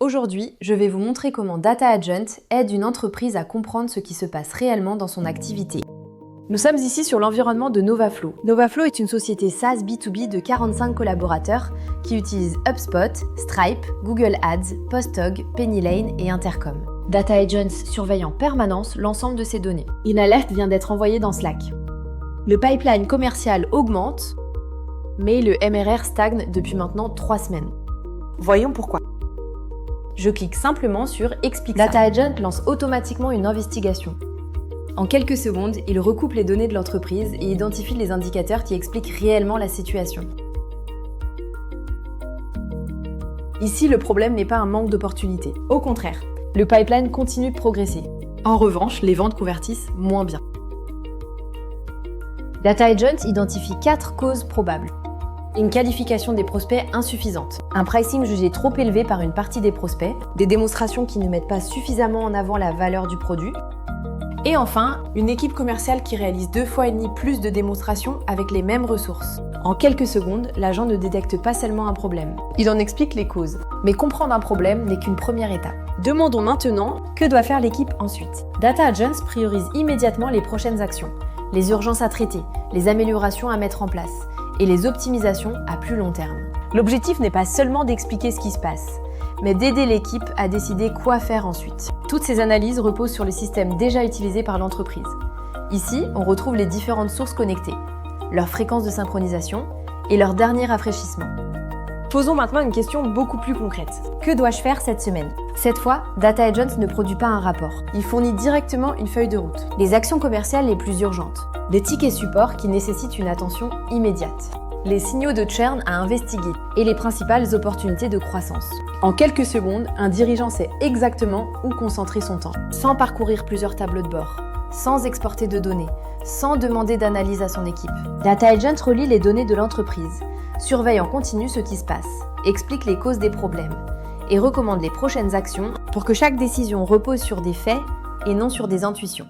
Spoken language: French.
Aujourd'hui, je vais vous montrer comment Data Agent aide une entreprise à comprendre ce qui se passe réellement dans son activité. Nous sommes ici sur l'environnement de Novaflow. Novaflow est une société SaaS B2B de 45 collaborateurs qui utilisent HubSpot, Stripe, Google Ads, PostHog, PennyLane et Intercom. Data Agents surveille en permanence l'ensemble de ces données. Une alerte vient d'être envoyée dans Slack. Le pipeline commercial augmente, mais le MRR stagne depuis maintenant 3 semaines. Voyons pourquoi. Je clique simplement sur « Explique ça ». Data Agent lance automatiquement une investigation. En quelques secondes, il recoupe les données de l'entreprise et identifie les indicateurs qui expliquent réellement la situation. Ici, le problème n'est pas un manque d'opportunités. Au contraire, le pipeline continue de progresser. En revanche, les ventes convertissent moins bien. Data Agent identifie 4 causes probables. Une qualification des prospects insuffisante, un pricing jugé trop élevé par une partie des prospects, des démonstrations qui ne mettent pas suffisamment en avant la valeur du produit, et enfin, une équipe commerciale qui réalise 2,5 fois plus de démonstrations avec les mêmes ressources. En quelques secondes, l'agent ne détecte pas seulement un problème, il en explique les causes. Mais comprendre un problème n'est qu'une première étape. Demandons maintenant, que doit faire l'équipe ensuite? Data Agents priorise immédiatement les prochaines actions, les urgences à traiter, les améliorations à mettre en place, et les optimisations à plus long terme. L'objectif n'est pas seulement d'expliquer ce qui se passe, mais d'aider l'équipe à décider quoi faire ensuite. Toutes ces analyses reposent sur les systèmes déjà utilisés par l'entreprise. Ici, on retrouve les différentes sources connectées, leur fréquence de synchronisation et leur dernier rafraîchissement. Posons maintenant une question beaucoup plus concrète. Que dois-je faire cette semaine? Cette fois, Data Agent ne produit pas un rapport. Il fournit directement une feuille de route. Les actions commerciales les plus urgentes. Des tickets support qui nécessitent une attention immédiate. Les signaux de churn à investiguer et les principales opportunités de croissance. En quelques secondes, un dirigeant sait exactement où concentrer son temps, sans parcourir plusieurs tableaux de bord, sans exporter de données, sans demander d'analyse à son équipe. Data Agent relie les données de l'entreprise, surveille en continu ce qui se passe, explique les causes des problèmes et recommande les prochaines actions pour que chaque décision repose sur des faits et non sur des intuitions.